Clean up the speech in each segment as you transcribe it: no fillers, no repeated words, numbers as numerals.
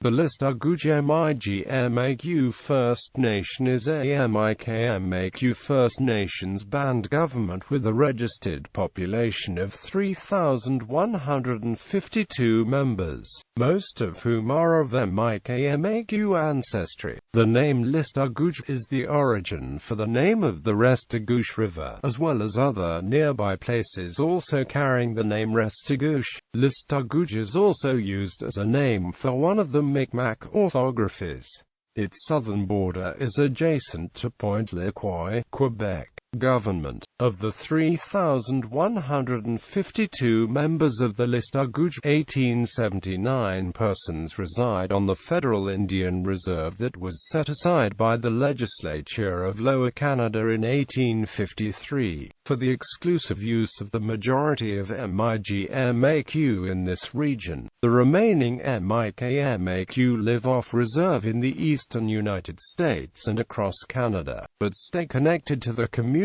The Listuguj Mi'gmaq First Nation is a Mi'kmaq First Nations band government with a registered population of 3,152 members, most of whom are of Mi'kmaq ancestry. The name Listuguj is the origin for the name of the Restigouche River, as well as other nearby places also carrying the name Restigouche. Listuguj is also used as a name for one of the Míkmaq orthographies. Its southern border is adjacent to Pointe-a-la-Croix, Quebec. Government. Of the 3,152 members of the Listuguj, 1,879 persons reside on the federal Indian Reserve that was set aside by the legislature of Lower Canada in 1853, for the exclusive use of the majority of Mi'gmaq in this region. The remaining Mi'kmaq live off-reserve in the eastern United States and across Canada, but stay connected to the community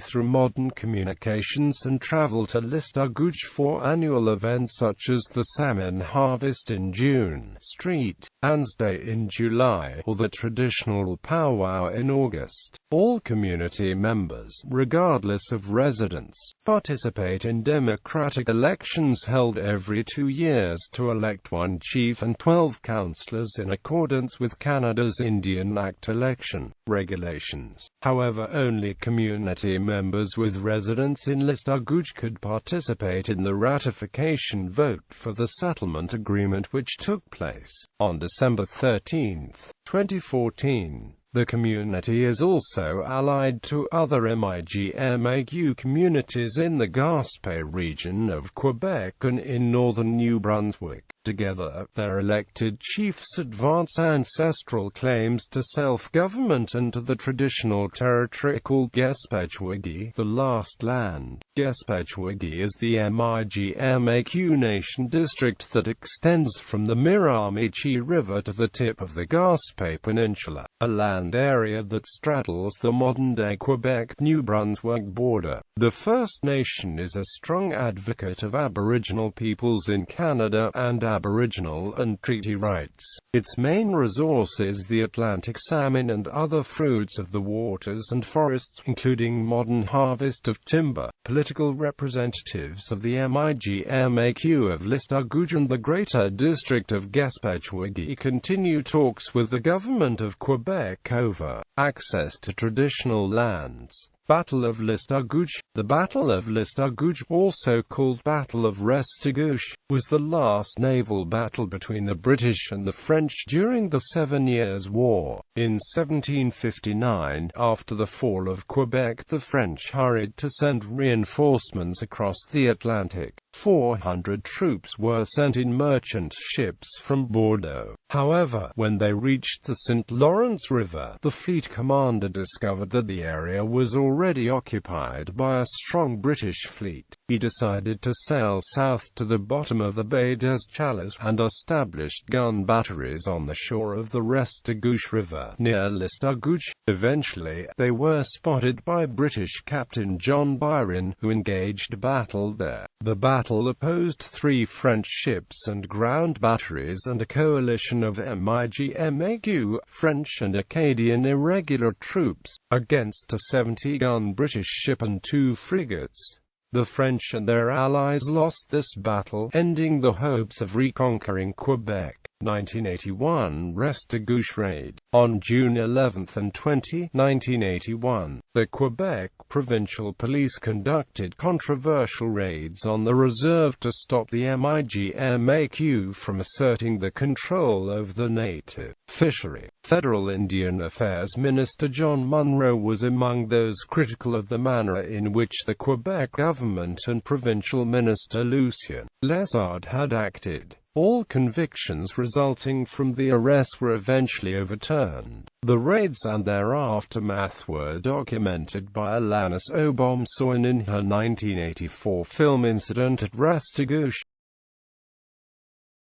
through modern communications and travel to Listuguj for annual events such as the Salmon Harvest in June, Street Anne's Day in July, or the traditional powwow in August. All community members, regardless of residence, participate in democratic elections held every 2 years to elect one chief and 12 councillors in accordance with Canada's Indian Act election regulations. However, only community members with residence in Listuguj could participate in the ratification vote for the settlement agreement which took place on December 13, 2014. The community is also allied to other Mi'gmaq communities in the Gaspé region of Quebec and in northern New Brunswick. Together, their elected chiefs advance ancestral claims to self-government and to the traditional territory called Restigouche, the last land. Restigouche is the Mi'gmaq Nation district that extends from the Miramichi River to the tip of the Gaspé Peninsula, a land area that straddles the modern-day Quebec-New Brunswick border. The First Nation is a strong advocate of Aboriginal peoples in Canada and Aboriginal and treaty rights. Its main resource is the Atlantic salmon and other fruits of the waters and forests, including modern harvest of timber. Political representatives of the Mi'gmaq of Listuguj and the Greater District of Restigouche continue talks with the government of Quebec over access to traditional lands. Battle of Listuguj. The Battle of Listuguj, also called Battle of Restigouche, was the last naval battle between the British and the French during the 7 Years' War. In 1759, after the fall of Quebec, the French hurried to send reinforcements across the Atlantic. 400 troops were sent in merchant ships from Bordeaux. However, when they reached the St. Lawrence River, the fleet commander discovered that the area was already occupied by a strong British fleet. He decided to sail south to the bottom of the Bay des Chalets and established gun batteries on the shore of the Restigouche River, near Listuguj. Eventually, they were spotted by British Captain John Byron, who engaged battle there. The battle opposed 3 French ships and ground batteries and a coalition of Mi'gmaq, French and Acadian irregular troops, against a 70-gun British ship and 2 frigates. The French and their allies lost this battle, ending the hopes of reconquering Quebec. 1981 Restigouche Raid. On June 11 and 20, 1981, the Quebec Provincial Police conducted controversial raids on the reserve to stop the Mi'gmaq from asserting the control over the native fishery. Federal Indian Affairs Minister John Munro was among those critical of the manner in which the Quebec government and Provincial Minister Lucien Lessard had acted. All convictions resulting from the arrests were eventually overturned. The raids and their aftermath were documented by Alanis Obomsawin in her 1984 film Incident at Restigouche.